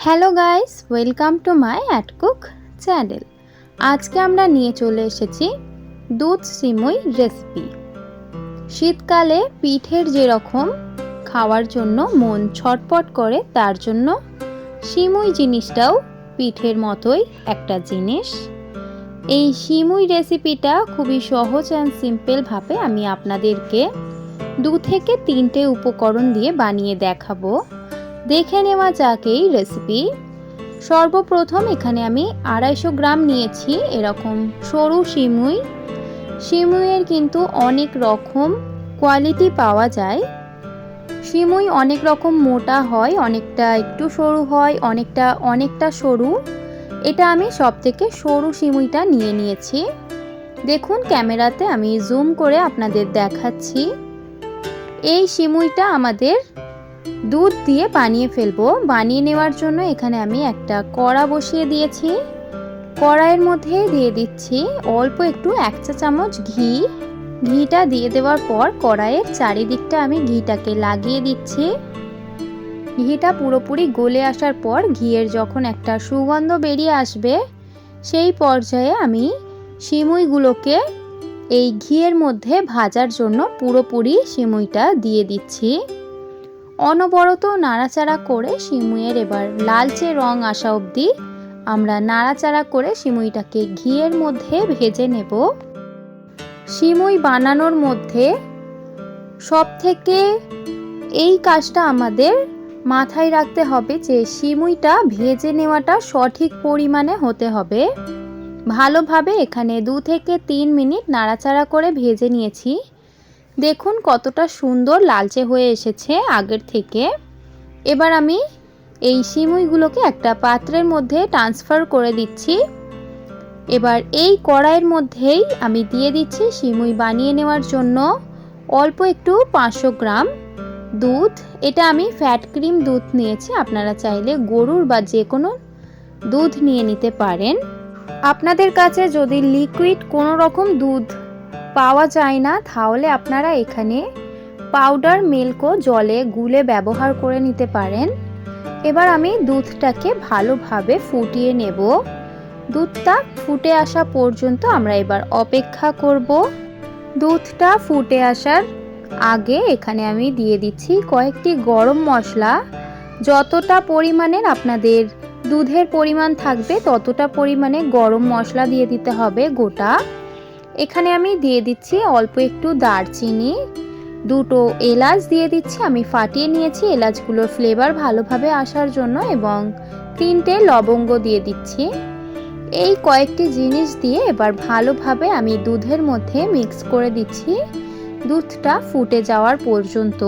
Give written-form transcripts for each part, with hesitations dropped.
Hello guys, welcome to my at cook channel. আজকে আমরা নিয়ে চলে এসেছি দুধ সিমুই রেসিপি। শীতকালে পিঠের যেরকম খাওয়ার জন্য মন ছটপট করে, তার জন্য সিমুই জিনিসটাও পিঠের মতোই একটা জিনিস। এই সিমুই রেসিপিটা খুবই সহজ অ্যান্ড সিম্পলভাবে আমি আপনাদেরকে 2 থেকে 3টে উপকরণ দিয়ে বানিয়ে দেখাবো। দেখে নেওয়া যাক এই রেসিপি। সর্বপ্রথম এখানে আমি 250 গ্রাম নিয়েছি এরকম সরু সিমুই। সিমুইয়ের কিন্তু অনেক রকম কোয়ালিটি পাওয়া যায়। সিমুই অনেক রকম মোটা হয়, অনেকটা একটু সরু হয়, অনেকটা সরু। এটা আমি সবথেকে সরু সিমুইটা নিয়েছি। দেখুন, ক্যামেরাতে আমি জুম করে আপনাদের দেখাচ্ছি। এই সিমুইটা আমাদের দুধ দিয়ে বানিয়ে ফেলবো। বানিয়ে নেওয়ার জন্য এখানে আমি একটা কড়া বসিয়ে দিয়েছি। কড়াইয়ের মধ্যে দিয়ে দিচ্ছি অল্প একটু 1 চা চামচ ঘি। ঘিটা দিয়ে দেওয়ার পর কড়াইয়ের চারিদিকটা আমি ঘিটাকে লাগিয়ে দিচ্ছি। ঘিটা পুরোপুরি গলে আসার পর ঘিয়ের যখন একটা সুগন্ধ বেরিয়ে আসবে, সেই পর্যায়ে আমি সিমুইগুলোকে এই ঘিয়ের মধ্যে ভাজার জন্য পুরোপুরি সিমুইটা দিয়ে দিচ্ছি। অনবরত নাড়াচাড়া করে সিমুইয়ের এবার লালচে রং আসা অবধি আমরা নাড়াচাড়া করে সিমুইটাকে ঘিয়ের মধ্যে ভেজে নেব। সিমুই বানানোর মধ্যে সবথেকে এই কাজটা আমাদের মাথায় রাখতে হবে যে সিমুইটা ভেজে নেওয়াটা সঠিক পরিমাণে হতে হবে। ভালোভাবে এখানে 2 থেকে 3 মিনিট নাড়াচাড়া করে ভেজে নিয়েছি। দেখুন কতটা সুন্দর লালচে হয়ে এসেছে আগের থেকে। এবার আমি এই সিমুইগুলোকে একটা পাত্রের মধ্যে ট্রান্সফার করে দিচ্ছি। এবার এই কড়াইয়ের মধ্যেই আমি দিয়ে দিচ্ছি সিমুই বানিয়ে নেওয়ার জন্য অল্প একটু 500 গ্রাম দুধ। এটা আমি ফ্যাট ক্রিম দুধ নিয়েছি, আপনারা চাইলে গরুর বা যে কোনো দুধ নিয়ে নিতে পারেন। আপনাদের কাছে যদি লিকুইড কোনো রকম দুধ পাওয়া যায় না, তাহলে আপনারা এখানে পাউডার মিল্কও জলে গুলে ব্যবহার করে নিতে পারেন। এবার আমি দুধটাকে ভালোভাবে ফুটিয়ে নেব। দুধটা ফুটে আসা পর্যন্ত আমরা এবার অপেক্ষা করব। দুধটা ফুটে আসার আগে এখানে আমি দিয়ে দিচ্ছি কয়েকটি গরম মশলা। যতটা পরিমাণের আপনাদের দুধের পরিমাণ থাকবে ততটা পরিমাণে গরম মশলা দিয়ে দিতে হবে গোটা। এখানে আমি দিয়ে দিচ্ছি অল্প একটু দারচিনি, 2টো এলাচ দিয়ে দিচ্ছি, আমি ফাটিয়ে নিয়েছি এলাচগুলোর ফ্লেভার ভালোভাবে আসার জন্য, এবং 3টে লবঙ্গ দিয়ে দিচ্ছি। এই কয়েকটি জিনিস দিয়ে এবার ভালোভাবে আমি দুধের মধ্যে মিক্স করে দিচ্ছি দুধটা ফুটে যাওয়ার পর্যন্ত।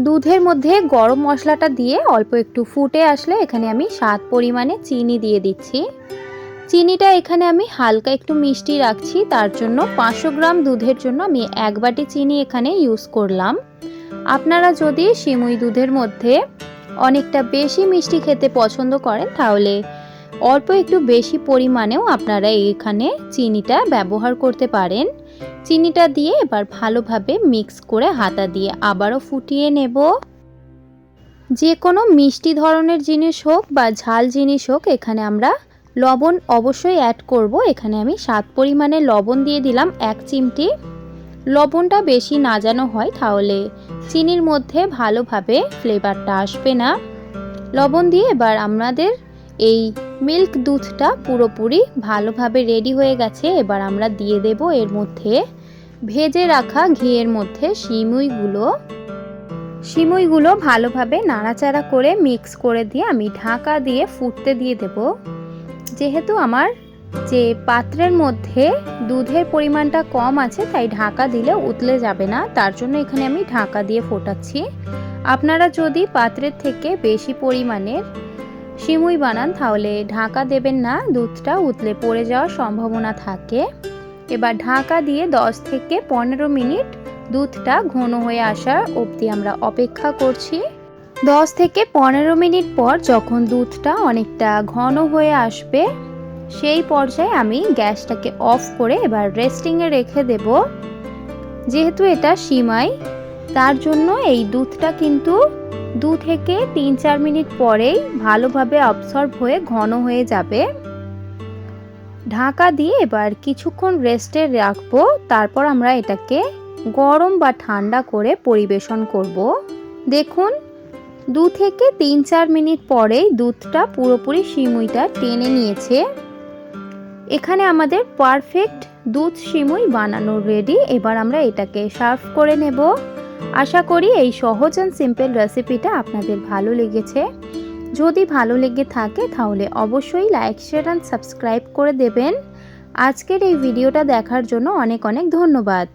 দুধের মধ্যে গরম মশলাটা দিয়ে অল্প একটু ফুটে আসলে এখানে আমি স্বাদ পরিমাণে চিনি দিয়ে দিচ্ছি। চিনিটা এখানে আমি হালকা একটু মিষ্টি রাখছি, তার জন্য 500 গ্রাম দুধের জন্য আমি 1 বাটি চিনি এখানে ইউজ করলাম। আপনারা যদি সিমুই দুধের মধ্যে অনেকটা বেশি মিষ্টি খেতে পছন্দ করেন, তাহলে অল্প একটু বেশি পরিমাণেও আপনারা এখানে চিনিটা ব্যবহার করতে পারেন। চিনিটা দিয়ে এবার ভালোভাবে মিক্স করে হাতা দিয়ে আবারও ফুটিয়ে নেব। যে কোনো মিষ্টি ধরনের জিনিস হোক বা ঝাল জিনিস হোক, এখানে আমরা লবণ অবশ্যই অ্যাড করব। এখানে আমি স্বাদ পরিমাণে লবণ দিয়ে দিলাম 1 চিমটি। লবণটা বেশি না যেন হয়, তাহলে চিনির মধ্যে ভালোভাবে ফ্লেভারটা আসবে না। লবণ দিয়ে এবার আমাদের এই মিল্ক দুধটা পুরোপুরি ভালোভাবে রেডি হয়ে গেছে। এবার আমরা দিয়ে দেব এর মধ্যে ভেজে রাখা ঘিয়ের মধ্যে সিমুইগুলো ভালোভাবে নাড়াচাড়া করে মিক্স করে দিয়ে আমি ঢাকা দিয়ে ফুটতে দিয়ে দেব। যেহেতু আমার যে পাত্রের মধ্যে দুধের পরিমাণটা কম আছে, তাই ঢাকা দিলে উতলে যাবে না, তার জন্য এখানে আমি ঢাকা দিয়ে ফোটাচ্ছি। আপনারা যদি পাত্রের থেকে বেশি পরিমাণের সিমুই বানান, তাহলে ঢাকা দেবেন না, দুধটা উতলে পড়ে যাওয়ার সম্ভাবনা থাকে। এবার ঢাকা দিয়ে 10 থেকে 15 মিনিট দুধটা ঘন হয়ে আসার অবধি আমরা অপেক্ষা করছি। 10 থেকে 15 মিনিট পর যখন দুধটা অনেকটা ঘন হয়ে আসবে, সেই পর্যায়ে আমি গ্যাসটাকে অফ করে এবার রেস্টিংয়ে রেখে দেব। যেহেতু এটা সিমাই, তার জন্য এই দুধটা কিন্তু 2 থেকে 3-4 মিনিট পরেই ভালোভাবে অবসর্ব হয়ে ঘন হয়ে যাবে। ঢাকা দিয়ে এবার কিছুক্ষণ রেস্টে রাখবো, তারপর আমরা এটাকে গরম বা ঠান্ডা করে পরিবেশন করব। দেখুন 2 থেকে 3-4 মিনিট পরেই দুধটা পুরোপুরি সিমুইটা টেনে নিয়েছে। এখানে আমাদের পারফেক্ট দুধ সিমুই বানানো রেডি। এবার আমরা এটাকে সার্ভ করে নেব। আশা করি এই সহজ অ্যান্ড সিম্পল রেসিপিটা আপনাদের ভালো লেগেছে। যদি ভালো লেগে থাকে তাহলে অবশ্যই লাইক, শেয়ার অ্যান্ড সাবস্ক্রাইব করে দেবেন। আজকের এই ভিডিওটা দেখার জন্য অনেক অনেক ধন্যবাদ।